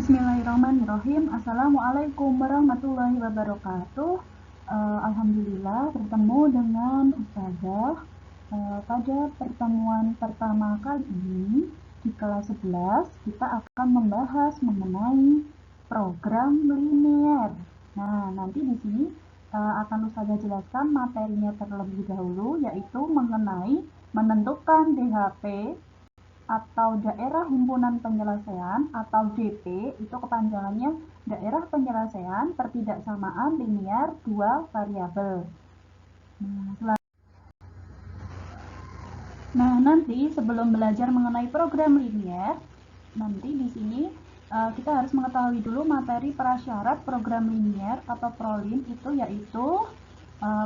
Bismillahirrahmanirrahim. Assalamualaikum warahmatullahi wabarakatuh. Alhamdulillah bertemu dengan Ustazah pada pertemuan pertama kali ini di kelas 11 kita akan membahas mengenai program linear. Nah, nanti di sini akan Ustazah jelaskan materinya terlebih dahulu, yaitu mengenai menentukan DHP atau daerah himpunan penyelesaian atau DP, itu kepanjangannya daerah penyelesaian pertidaksamaan linear dua variabel. Nah, nanti sebelum belajar mengenai program linear, nanti di sini kita harus mengetahui dulu materi prasyarat program linear atau prolin, itu yaitu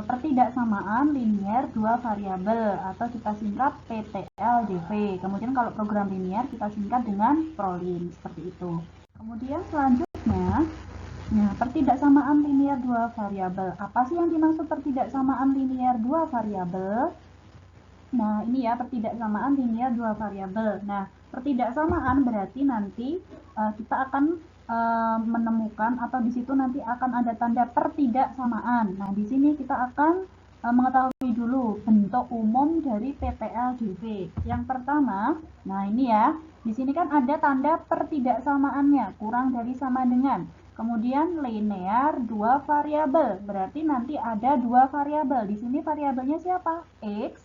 pertidaksamaan linear dua variabel atau kita singkat PTLDV. Kemudian kalau program linear kita singkat dengan prolin, seperti itu. Kemudian selanjutnya, nah, pertidaksamaan linear dua variabel. Apa sih yang dimaksud pertidaksamaan linear dua variabel? Nah, ini ya pertidaksamaan linear dua variabel. Nah, pertidaksamaan berarti nanti kita akan menemukan atau di situ nanti akan ada tanda pertidaksamaan. Nah, di sini kita akan mengetahui dulu bentuk umum dari PTLDV. Yang pertama, nah ini ya, di sini kan ada tanda pertidaksamaannya, kurang dari sama dengan. Kemudian linear dua variabel, berarti nanti ada dua variabel. Di sini variabelnya siapa? X.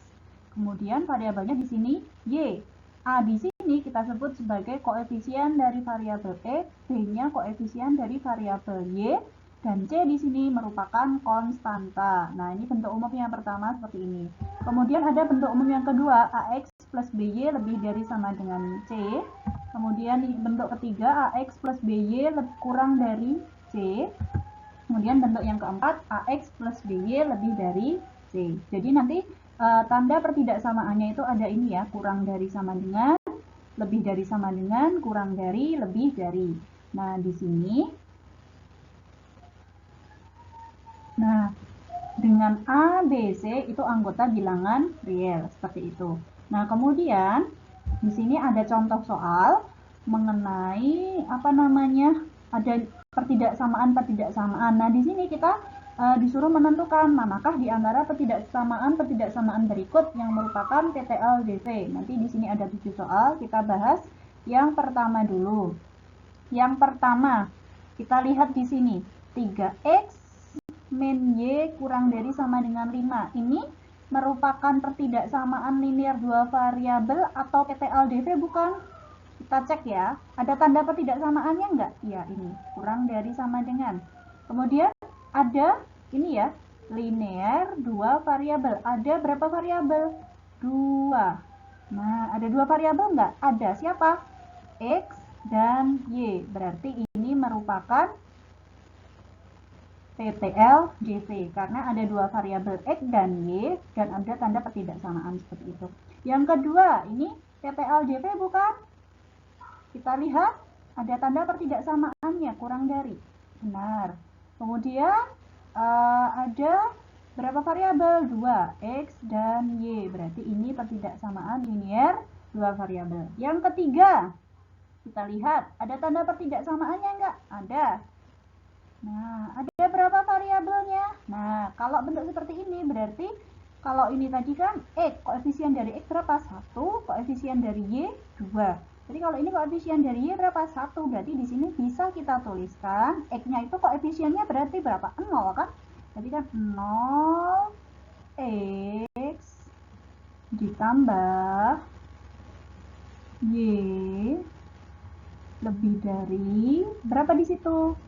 Kemudian variabelnya di sini Y. A di sini kita sebut sebagai koefisien dari variabel X, B-nya koefisien dari variabel Y, dan C di sini merupakan konstanta. Nah, ini bentuk umum yang pertama seperti ini. Kemudian ada bentuk umum yang kedua, AX plus BY lebih dari sama dengan C. Kemudian bentuk ketiga, AX plus BY kurang dari C. Kemudian bentuk yang keempat, AX plus BY lebih dari C. Jadi nanti tanda pertidaksamaannya itu ada ini ya, kurang dari sama dengan, lebih dari sama dengan, kurang dari, lebih dari. Nah, di sini. Nah, dengan A, B, C itu anggota bilangan real, seperti itu. Nah, kemudian di sini ada contoh soal mengenai apa namanya? Ada pertidaksamaan. Nah, di sini kita disuruh menentukan manakah di antara pertidaksamaan berikut yang merupakan PTLDV. Nanti di sini ada 7 soal, kita bahas yang pertama dulu. Yang pertama, kita lihat di sini 3x min y kurang dari sama dengan 5. Ini merupakan pertidaksamaan linear dua variabel atau PTLDV bukan? Kita cek ya, ada tanda pertidaksamaannya enggak? Iya, ini kurang dari sama dengan. Kemudian ada ini ya, linear dua variabel. Ada berapa variabel? 2. Nah, ada 2 variabel enggak? Ada. Siapa? X dan Y. Berarti ini merupakan PTLDV karena ada 2 variabel X dan Y dan ada tanda pertidaksamaan seperti itu. Yang kedua, ini PTLDV bukan? Kita lihat ada tanda pertidaksamaannya, kurang dari. Benar. Kemudian ada berapa variabel? 2, X dan Y. Berarti ini pertidaksamaan linear 2 variabel. Yang ketiga, kita lihat ada tanda pertidaksamaannya enggak? Ada. Nah, ada berapa variabelnya? Nah, kalau bentuk seperti ini berarti kalau ini tadi kan X, koefisien dari X berapa? 1, koefisien dari Y 2. Jadi kalau ini koefisien dari Y berapa? 1. Berarti di sini bisa kita tuliskan X-nya itu koefisiennya berarti berapa? 0 kan? Jadi kan 0 X ditambah Y lebih dari berapa di situ?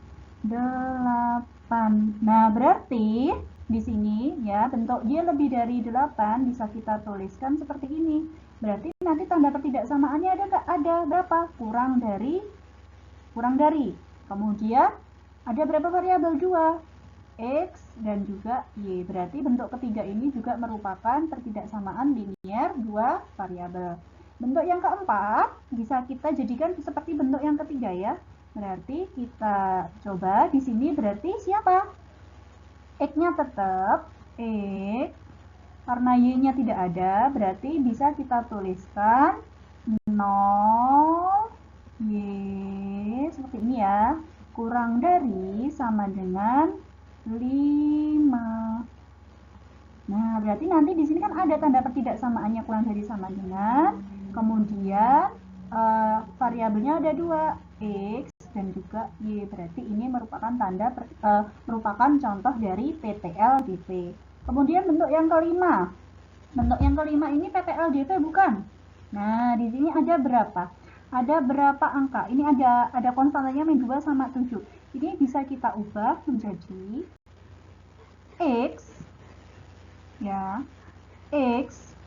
8. Nah, berarti di sini ya bentuk Y lebih dari 8 bisa kita tuliskan seperti ini. Berarti nanti tanda pertidaksamaannya ada nggak? Ada. Berapa? Kurang dari. Kemudian ada berapa variabel? 2. X dan juga Y. Berarti bentuk ketiga ini juga merupakan pertidaksamaan linear 2 variabel. Bentuk yang keempat bisa kita jadikan seperti bentuk yang ketiga ya. Berarti kita coba di sini berarti siapa? X-nya tetap X. Karena Y-nya tidak ada, berarti bisa kita tuliskan 0 Y seperti ini ya. Kurang dari sama dengan 5. Nah, berarti nanti di sini kan ada tanda pertidaksamaannya kurang dari sama dengan. Kemudian variabelnya ada 2, X dan juga Y. Berarti ini merupakan merupakan contoh dari PTL DV. Kemudian bentuk yang kelima. Bentuk yang kelima ini PTL DV bukan? Nah, di sini ada berapa? Ada berapa angka? Ini ada konstantanya min 2 sama 7. Ini bisa kita ubah menjadi X ya, X,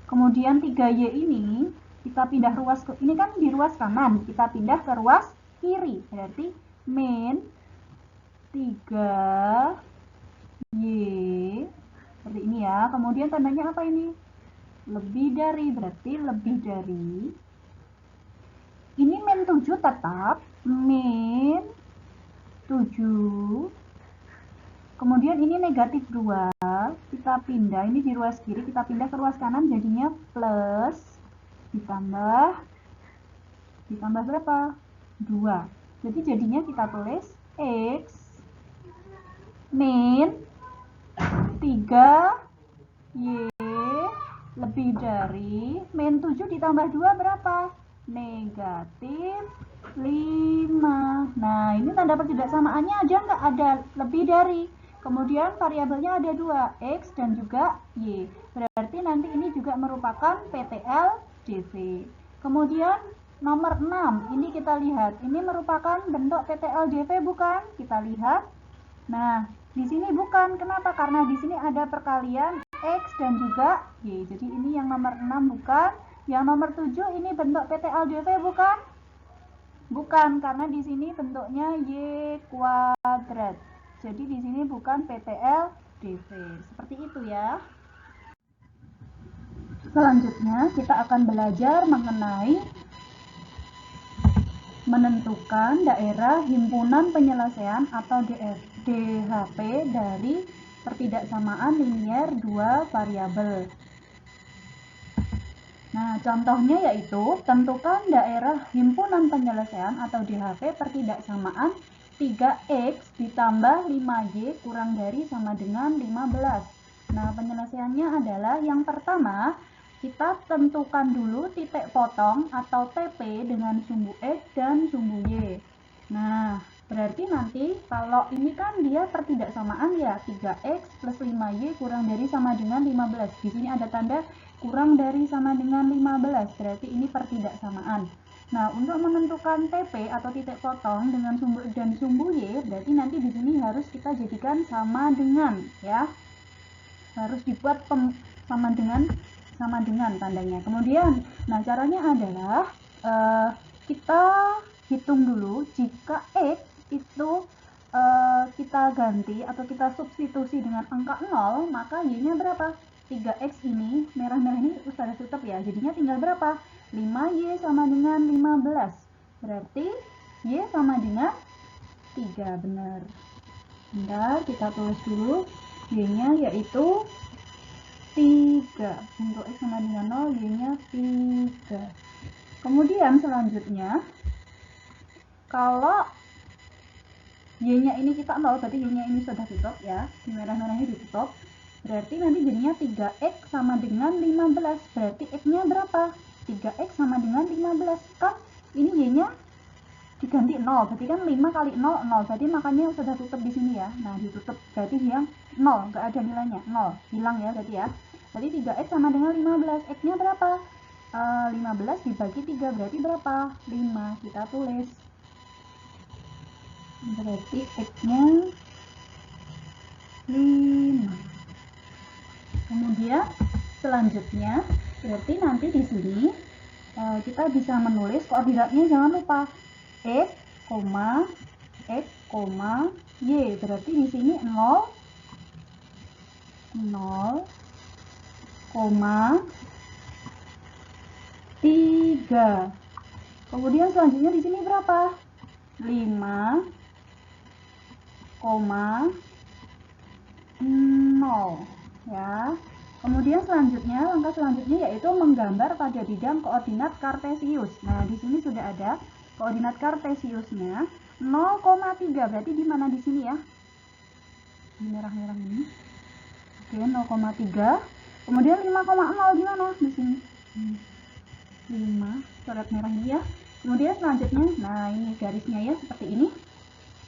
kemudian 3Y ini kita pindah ruas ini kan di ruas kanan, kita pindah ke ruas kiri, berarti min 3Y seperti ini ya. Kemudian tandanya apa ini? Lebih dari, berarti lebih dari. Ini min 7 tetap, min 7. Kemudian ini negatif 2, kita pindah, ini di ruas kiri, kita pindah ke ruas kanan, jadinya plus, ditambah berapa? 2. Jadi jadinya kita tulis X min 3Y lebih dari min 7 ditambah 2 berapa? Negatif 5. Nah, ini tanda pertidaksamaannya aja nggak ada lebih dari. Kemudian variabelnya ada 2, X dan juga Y. Berarti nanti ini juga merupakan PTL DV. Kemudian nomor 6, ini kita lihat. Ini merupakan bentuk PTL DV bukan? Kita lihat. Nah, di sini bukan. Kenapa? Karena di sini ada perkalian X dan juga Y. Jadi ini yang nomor 6 bukan. Yang nomor 7 ini bentuk PTL DV bukan? Bukan, karena di sini bentuknya Y kuadrat. Jadi di sini bukan PTL DV. Seperti itu ya. Selanjutnya kita akan belajar mengenai menentukan daerah himpunan penyelesaian atau DHP dari pertidaksamaan linier 2 variabel. Nah, contohnya yaitu tentukan daerah himpunan penyelesaian atau DHP pertidaksamaan 3X ditambah 5Y kurang dari sama dengan 15. Nah, penyelesaiannya adalah yang pertama, kita tentukan dulu titik potong atau TP dengan sumbu X dan sumbu Y. Nah, berarti nanti kalau ini kan dia pertidaksamaan ya, 3X plus 5Y kurang dari sama dengan 15. Di sini ada tanda kurang dari sama dengan 15, berarti ini pertidaksamaan. Nah, untuk menentukan TP atau titik potong dengan sumbu X dan sumbu Y, berarti nanti di sini harus kita jadikan sama dengan ya. Harus dibuat sama dengan tandanya. Kemudian, nah caranya adalah kita hitung dulu jika X itu kita ganti atau kita substitusi dengan angka 0, maka Y-nya berapa? 3X ini, merah-merah ini sudah tutup ya, jadinya tinggal berapa? 5Y sama dengan 15. Berarti Y sama dengan 3, benar. Bentar, kita tulis dulu. Y-nya yaitu 3. Untuk X sama dengan 0, Y-nya 3. Kemudian selanjutnya, kalau Y-nya ini kita 0, berarti Y-nya ini sudah tutup ya. Di merah-merahnya ditutup. Berarti nanti jadinya 3X sama dengan 15. Berarti X-nya berapa? 3X sama dengan 15. Kan ini Y-nya diganti 0. Berarti kan 5 kali 0, 0. Berarti makanya sudah tutup di sini ya. Nah, ditutup. Berarti yang 0. Nggak ada nilainya. 0. Hilang ya berarti ya. Berarti 3X sama dengan 15. X-nya berapa? 15 dibagi 3. Berarti berapa? 5. Kita tulis. Berarti X-nya 5. Kemudian selanjutnya berarti nanti di sini kita bisa menulis koordinatnya, jangan lupa X, Y. Berarti di sini 0, 3. Kemudian selanjutnya di sini berapa? 5, 0 ya. Kemudian selanjutnya, langkah selanjutnya yaitu menggambar pada bidang koordinat kartesius. Nah, di sini sudah ada Koordinat kartesiusnya 0,3, berarti di mana di sini ya? Di merah-merah ini. Oke, 0,3. Kemudian 5,0 di mana? Di sini. 5, coret merah ini ya. Kemudian selanjutnya, nah ini garisnya ya seperti ini.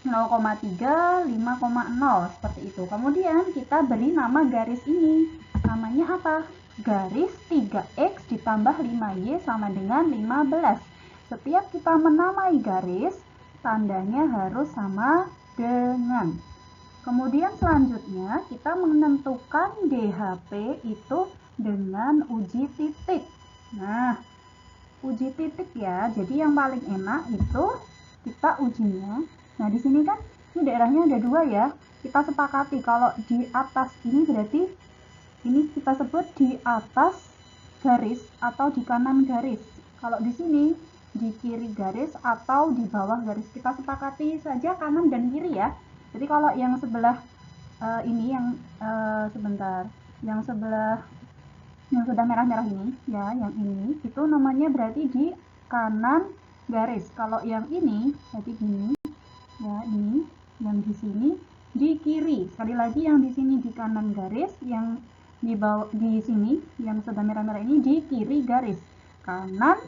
0,3, 5,0 seperti itu. Kemudian kita beri nama garis ini. Namanya apa? Garis 3x ditambah 5y sama dengan 15. Setiap kita menamai garis, tandanya harus sama dengan. Kemudian selanjutnya kita menentukan DHP itu dengan uji titik. Nah, uji titik ya. Jadi yang paling enak itu kita ujinya. Nah, di sini kan ini daerahnya ada 2 ya. Kita sepakati kalau di atas ini berarti ini kita sebut di atas garis atau di kanan garis. Kalau di sini di kiri garis atau di bawah garis, kita sepakati saja kanan dan kiri ya. Jadi kalau yang sebelah ini yang sebentar, yang sebelah yang sudah merah-merah ini ya, yang ini itu namanya berarti di kanan garis. Kalau yang ini berarti gini ya, ini yang di sini di kiri. Sekali lagi yang di sini di kanan garis, yang di bawah di sini yang sudah merah-merah ini di kiri garis. Kanan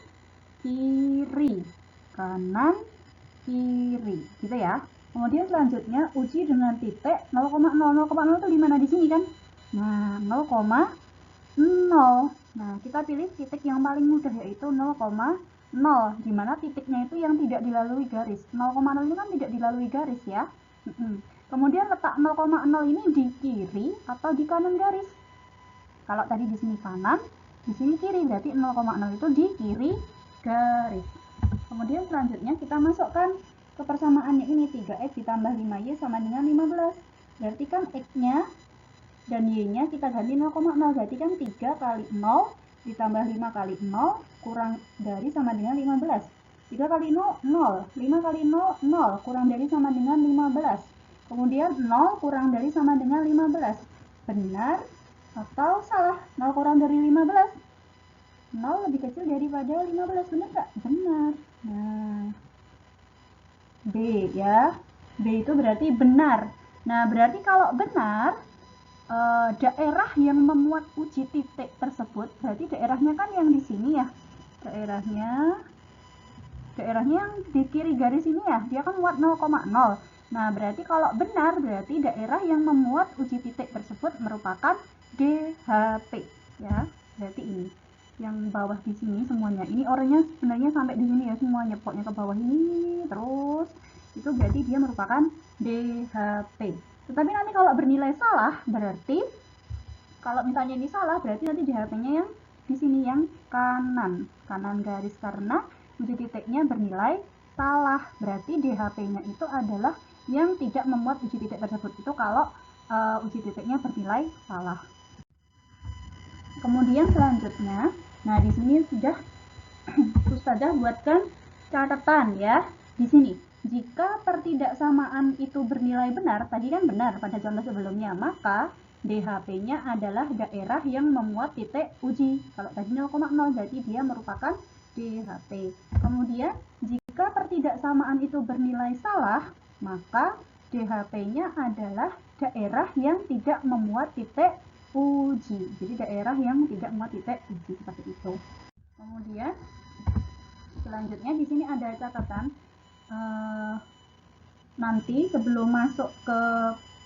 kiri, kanan kiri, gitu ya. Kemudian selanjutnya uji dengan titik 0,0. 0,0 itu di mana? Di sini kan. Nah, 0,0. Nah, kita pilih titik yang paling mudah yaitu 0,0, di mana titiknya itu yang tidak dilalui garis. 0,0 ini kan tidak dilalui garis ya. Kemudian letak 0,0 ini di kiri atau di kanan garis. Kalau tadi di sini kanan, di sini kiri, berarti 0,0 itu di kiri garis. Kemudian selanjutnya kita masukkan ke persamaannya ini, 3x ditambah 5y sama dengan 15. Berarti kan x-nya dan y-nya kita ganti 0,0, berarti kan 3 kali 0 ditambah 5 kali 0 kurang dari sama dengan 15. 3 kali 0, 0. 5 kali 0, 0. Kurang dari sama dengan 15. Kemudian 0 kurang dari sama dengan 15. Benar atau salah? 0 kurang dari 15. 0 lebih kecil daripada 15. Benar nggak? Benar. Nah, B ya. B itu berarti benar. Nah, berarti kalau benar, daerah yang memuat uji titik tersebut, berarti daerahnya kan yang di sini ya. Daerahnya yang di kiri garis ini ya, dia kan muat 0,0. Nah, berarti kalau benar, berarti daerah yang memuat uji titik tersebut merupakan DHP ya. Berarti ini yang bawah di sini semuanya. Ini orangnya sebenarnya sampai di sini ya semuanya, pokoknya ke bawah ini terus. Itu berarti dia merupakan DHP. Tetapi nanti kalau bernilai salah, berarti kalau misalnya ini salah, berarti nanti DHP-nya yang di sini yang kanan garis, karena uji titiknya bernilai salah. Berarti DHP-nya itu adalah yang tidak memuat uji titik tersebut. Itu kalau uji titiknya bernilai salah. Kemudian selanjutnya, nah di sini sudah Ustazah buatkan catatan ya. Di sini, jika pertidaksamaan itu bernilai benar, tadi kan benar pada contoh sebelumnya, maka DHP-nya adalah daerah yang memuat titik uji. Kalau tadi 0,0 berarti dia merupakan DHP. Kemudian, jika pertidaksamaan itu bernilai salah, maka DHP-nya adalah daerah yang tidak memuat titik uji. Jadi daerah yang tidak memuat titik uji seperti itu. Kemudian selanjutnya di sini ada catatan, nanti sebelum masuk ke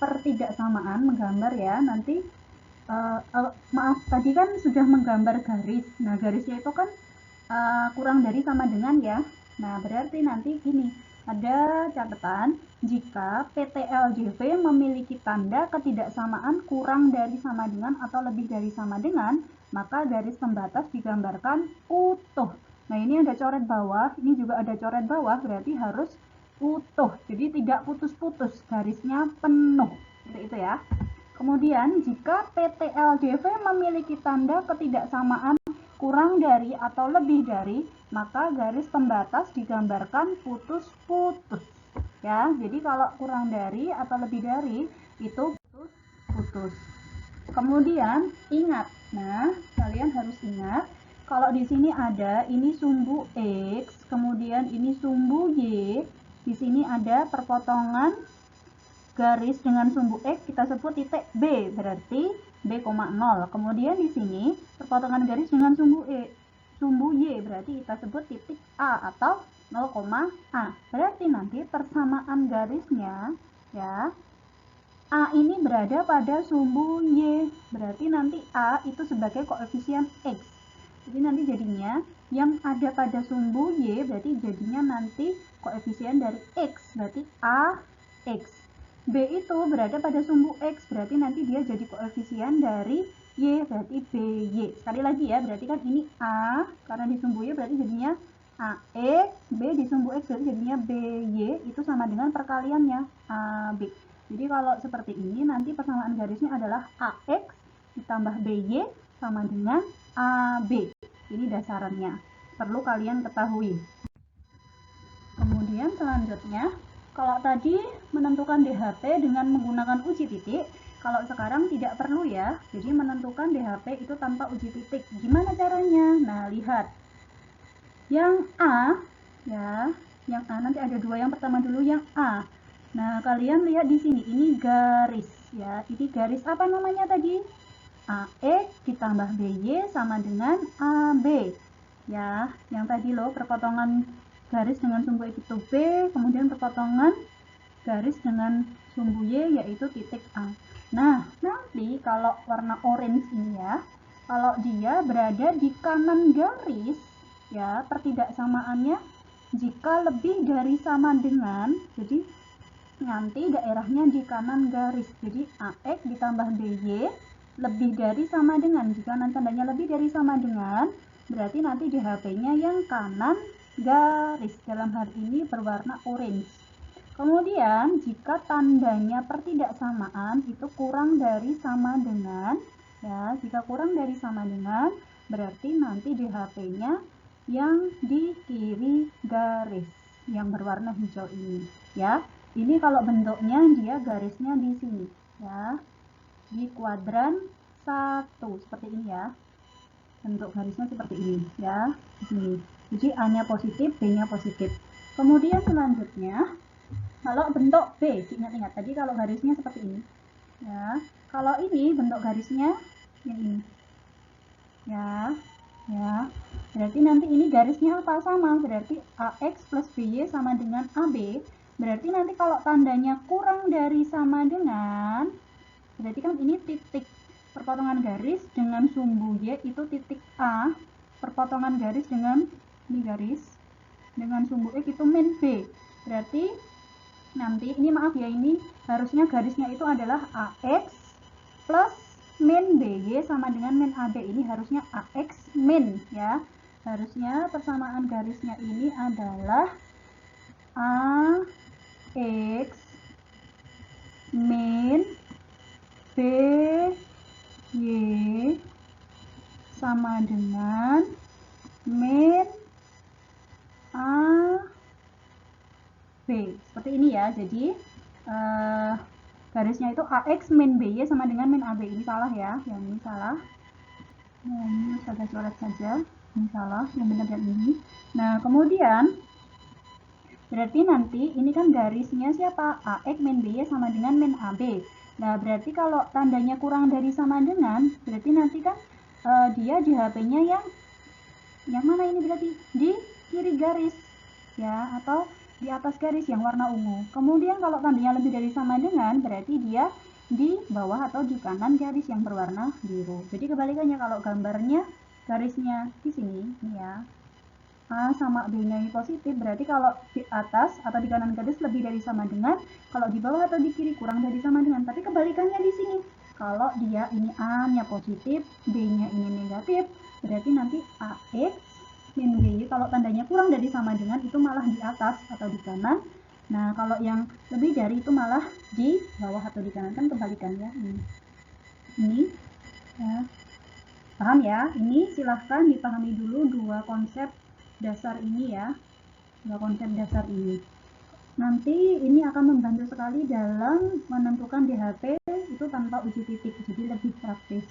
pertidaksamaan menggambar ya, nanti maaf tadi kan sudah menggambar garis. Nah, garisnya itu kan kurang dari sama dengan ya. Nah, berarti nanti gini, ada catatan jika PTLJV memiliki tanda ketidaksamaan kurang dari sama dengan atau lebih dari sama dengan, maka garis pembatas digambarkan utuh. Nah, ini ada coret bawah, ini juga ada coret bawah, berarti harus utuh. Jadi tidak putus-putus, garisnya penuh. Seperti itu ya. Kemudian, jika PTLJV memiliki tanda ketidaksamaan kurang dari atau lebih dari, maka garis pembatas digambarkan putus-putus. Ya, jadi kalau kurang dari atau lebih dari itu putus-putus. Kemudian ingat, nah kalian harus ingat Kalau di sini ada ini sumbu X, kemudian ini sumbu Y, di sini ada perpotongan garis dengan sumbu X, kita sebut titik B, berarti B, 0. Kemudian di sini perpotongan garis dengan sumbu Y, berarti kita sebut titik A atau 0, A. Berarti nanti persamaan garisnya ya, A ini berada pada sumbu Y, berarti nanti A itu sebagai koefisien X. Jadi nanti jadinya yang ada pada sumbu Y berarti jadinya nanti koefisien dari X, berarti A X. B itu berada pada sumbu X, berarti nanti dia jadi koefisien dari Y, berarti BY. Sekali lagi ya, berarti kan ini A, karena di sumbu Y berarti jadinya AE, B di sumbu X berarti jadinya BY, itu sama dengan perkaliannya AB. Jadi kalau seperti ini nanti persamaan garisnya adalah AX ditambah BY sama dengan AB. Ini dasarannya. Perlu kalian ketahui. Kemudian selanjutnya, kalau tadi menentukan DHP dengan menggunakan uji titik, kalau sekarang tidak perlu ya. Jadi menentukan DHP itu tanpa uji titik. Gimana caranya? Nah, lihat. Yang A ya, yang A nanti ada dua. Yang pertama dulu yang A. Nah, kalian lihat di sini, ini garis ya. Ini garis apa namanya tadi? AE ditambah BY sama dengan AB. Ya, yang tadi loh, perpotongan garis dengan sumbu X itu B, kemudian perpotongan garis dengan sumbu Y yaitu titik A. Nah, nanti kalau warna orange ini ya, kalau dia berada di kanan garis, ya, pertidaksamaannya jika lebih dari sama dengan, jadi nanti daerahnya di kanan garis, jadi AX ditambah BY lebih dari sama dengan, jika nanti tandanya lebih dari sama dengan, berarti nanti DHP-nya yang kanan garis, dalam hal ini berwarna orange. Kemudian jika tandanya pertidaksamaan itu kurang dari sama dengan, ya, jika kurang dari sama dengan, berarti nanti DHP-nya yang di kiri garis yang berwarna hijau ini, ya. Ini kalau bentuknya dia garisnya di sini, ya, di kuadran 1 seperti ini ya. Bentuk garisnya seperti ini, ya, di sini. Jadi A-nya positif, B-nya positif. Kemudian selanjutnya, kalau bentuk B, ingat-ingat tadi kalau garisnya seperti ini, ya. Kalau ini bentuk garisnya yang ini, ya, ya. Berarti nanti ini garisnya apa? Sama, berarti AX plus BY sama dengan AB. Berarti nanti kalau tandanya kurang dari sama dengan, berarti kan ini titik perpotongan garis dengan sumbu Y itu titik A, perpotongan garis dengan ini garis dengan sumbu X itu min B. Berarti nanti ini maaf ya, ini harusnya garisnya itu adalah AX plus min BY sama dengan min AB. Ini harusnya AX min ya. Harusnya persamaan garisnya ini adalah AX min BY sama dengan min AB. Seperti ini ya. Jadi garisnya itu AX min BY sama dengan min AB. Ini salah ya. Yang ini salah. Nah, ini saya coret saja. Ini salah. Yang benar yang ini. Nah, kemudian berarti nanti ini kan garisnya siapa? AX min BY sama dengan min AB. Nah, berarti kalau tandanya kurang dari sama dengan, berarti nanti kan dia DHP-nya yang mana ini, berarti di kiri garis ya, atau di atas garis yang warna ungu. Kemudian kalau tandanya lebih dari sama dengan, berarti dia di bawah atau di kanan garis yang berwarna biru. Jadi kebalikannya, kalau gambarnya garisnya di sini ini ya, A sama B-nya ini positif, berarti kalau di atas atau di kanan garis lebih dari sama dengan, kalau di bawah atau di kiri kurang dari sama dengan. Tapi kebalikannya di sini, kalau dia ini A-nya positif, B-nya ini negatif, berarti nanti AX min BY kalau tandanya kurang dari sama dengan itu malah di atas atau di kanan. Nah, kalau yang lebih dari itu malah di bawah atau di kanan, kan kebalikannya ini ya. Paham ya? Ini silahkan dipahami dulu dua konsep dasar ini ya, dua konsep dasar ini. Nanti ini akan membantu sekali dalam menentukan DHP itu tanpa uji titik, jadi lebih praktis.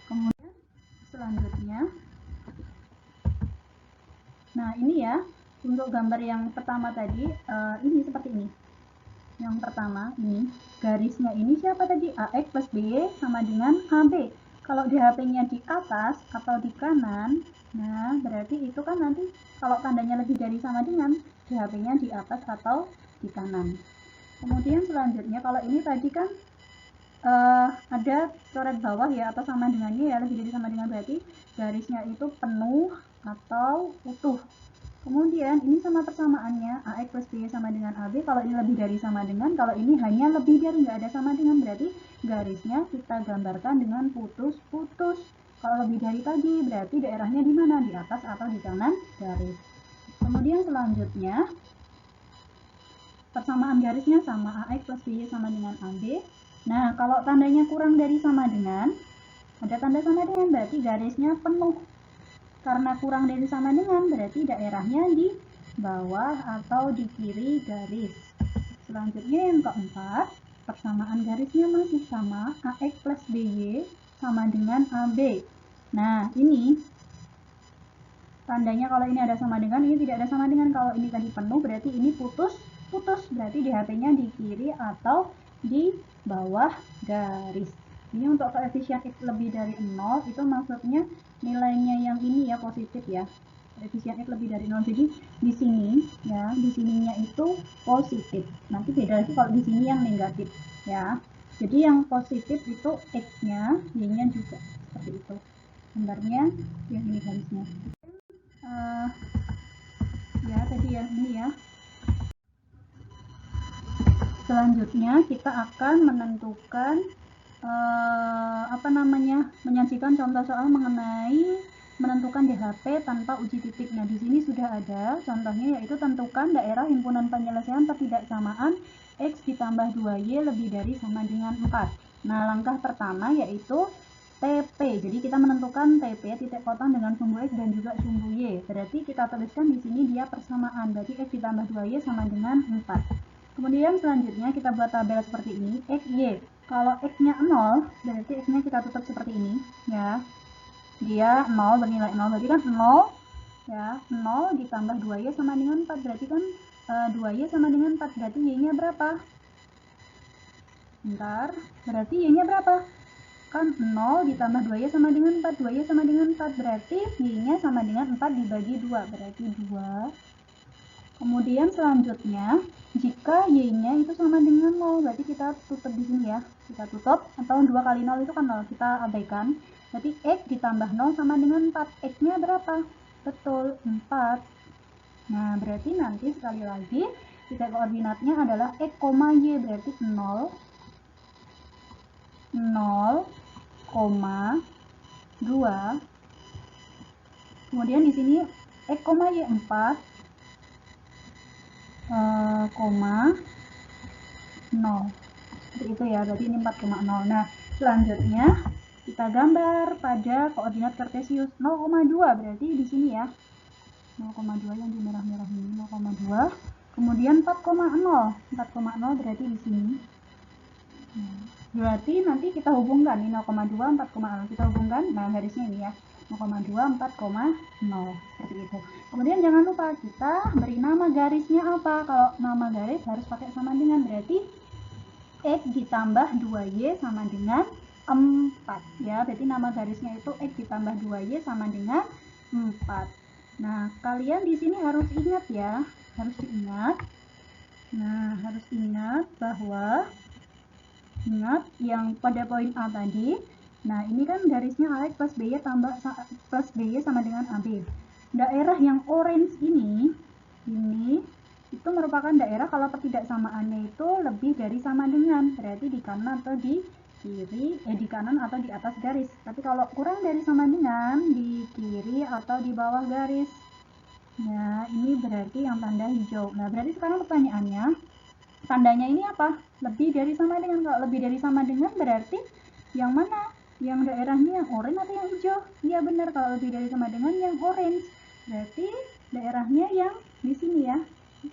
Kemudian selanjutnya Nah, ini ya, untuk gambar yang pertama tadi, ini seperti ini. Yang pertama, ini, garisnya ini siapa tadi? AX plus BY sama dengan AB. Kalau di HP-nya di atas atau di kanan, nah, berarti itu kan nanti kalau tandanya lebih dari sama dengan, di HP-nya di atas atau di kanan. Kemudian selanjutnya, kalau ini tadi kan ada coret bawah ya, atau sama dengannya ya, lebih dari sama dengan, berarti garisnya itu penuh atau utuh. Kemudian ini sama persamaannya, AX plus BY sama dengan AB, kalau ini lebih dari sama dengan, kalau ini hanya lebih dari, nggak ada sama dengan, berarti garisnya kita gambarkan dengan putus-putus. Kalau lebih dari tadi, berarti daerahnya di mana? Di atas atau di kanan garis. Kemudian selanjutnya, persamaan garisnya sama, AX plus BY sama dengan AB. Nah, kalau tandanya kurang dari sama dengan, ada tanda sama dengan, berarti garisnya penuh. Karena kurang dari sama dengan, berarti daerahnya di bawah atau di kiri garis. Selanjutnya yang keempat, persamaan garisnya masih sama, AX plus BY sama dengan AB. Nah, ini tandanya kalau ini ada sama dengan, ini tidak ada sama dengan. Kalau ini tadi penuh, berarti ini putus, berarti di HP-nya di kiri atau di bawah garis. Ini untuk koefisien X lebih dari 0, itu maksudnya nilainya yang ini ya, positif ya. Koefisien X lebih dari 0. Jadi di sini ya, di sininya itu positif. Nanti beda lagi kalau di sini yang negatif ya. Jadi yang positif itu X-nya, Y-nya juga seperti itu. Gambarnya yang ini garisnya. Ya tadi yang ini ya. Selanjutnya kita akan menentukan menyajikan contoh soal mengenai menentukan DHP tanpa uji titik. Nah, di sini sudah ada contohnya, yaitu tentukan daerah himpunan penyelesaian ketidaksamaan X ditambah 2Y lebih dari sama dengan 4. Nah, langkah pertama yaitu TP. Jadi kita menentukan TP titik potong dengan sumbu X dan juga sumbu Y. Berarti kita tuliskan di sini dia persamaan. Berarti X ditambah 2Y sama dengan 4. Kemudian selanjutnya kita buat tabel seperti ini, X, Y. Kalau X-nya 0, berarti X-nya kita tutup seperti ini, ya. Dia 0, bernilai 0, berarti kan 0, ya. 0 ditambah 2Y sama dengan 4, berarti kan 2Y sama dengan 4, berarti Y-nya berapa? Bentar, berarti Y-nya berapa? Kan 0 ditambah 2Y sama dengan 4, 2Y sama dengan 4, berarti Y-nya sama dengan 4 dibagi 2, berarti 2. Kemudian selanjutnya, jika Y-nya itu sama dengan 0, berarti kita tutup di sini ya. Kita tutup, atau 2 kali 0 itu kan 0, kita abaikan. Berarti X ditambah 0 sama dengan 4. X-nya berapa? Betul, 4. Nah, berarti nanti sekali lagi, titik koordinatnya adalah X, Y, berarti 0, 0, 2. Kemudian di sini X, Y 4, 0. Seperti itu ya, berarti ini 4,0. Nah, selanjutnya kita gambar pada koordinat kartesius 0,2, berarti di sini ya. 0,2 yang di merah-merah ini, 0,2. Kemudian 4,0. 4,0 berarti di sini. Berarti nanti kita hubungkan ini 0,2, 4,0. Kita hubungkan, nah garisnya ini ya. 0,2, 4,0 seperti itu. Kemudian jangan lupa kita beri nama garisnya apa. Kalau nama garis harus pakai sama dengan, berarti X ditambah 2Y sama dengan 4 ya. Berarti nama garisnya itu X ditambah 2Y sama dengan 4. Nah, kalian di sini harus ingat ya, harus diingat. Nah, harus ingat bahwa yang pada poin A tadi. Nah, ini kan garisnya AX plus BY plus BY sama dengan AB. Daerah yang orange ini itu merupakan daerah kalau ketidaksamaannya itu lebih dari sama dengan, berarti di kanan atau di kiri, di kanan atau di atas garis. Tapi kalau kurang dari sama dengan, di kiri atau di bawah garis. Nah, ini berarti yang tanda hijau. Nah, berarti sekarang pertanyaannya, tandanya ini apa? Lebih dari sama dengan. Kalau lebih dari sama dengan berarti yang mana? Yang daerahnya yang orange atau yang hijau? Iya benar, kalau lebih dari sama dengan yang orange. Berarti daerahnya yang di sini ya,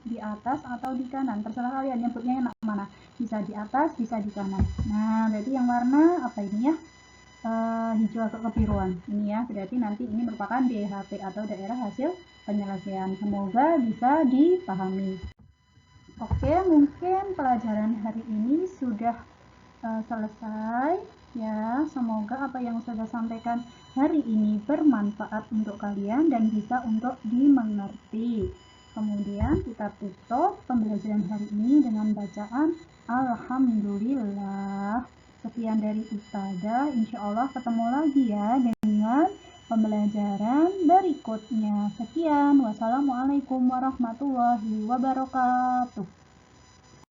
di atas atau di kanan. Terserah kalian nyebutnya yang mana. Bisa di atas, bisa di kanan. Nah, berarti yang warna apa ini ya? Hijau atau kebiruan. Ini ya, berarti nanti ini merupakan DHP atau daerah hasil penyelesaian. Semoga bisa dipahami. Oke, mungkin pelajaran hari ini sudah selesai ya. Semoga apa yang saya sampaikan hari ini bermanfaat untuk kalian dan bisa untuk dimengerti. Kemudian kita tutup pembelajaran hari ini dengan bacaan Alhamdulillah. Sekian dari Ustazah, insya Allah ketemu lagi ya dengan pembelajaran berikutnya. Sekian, wassalamualaikum warahmatullahi wabarakatuh.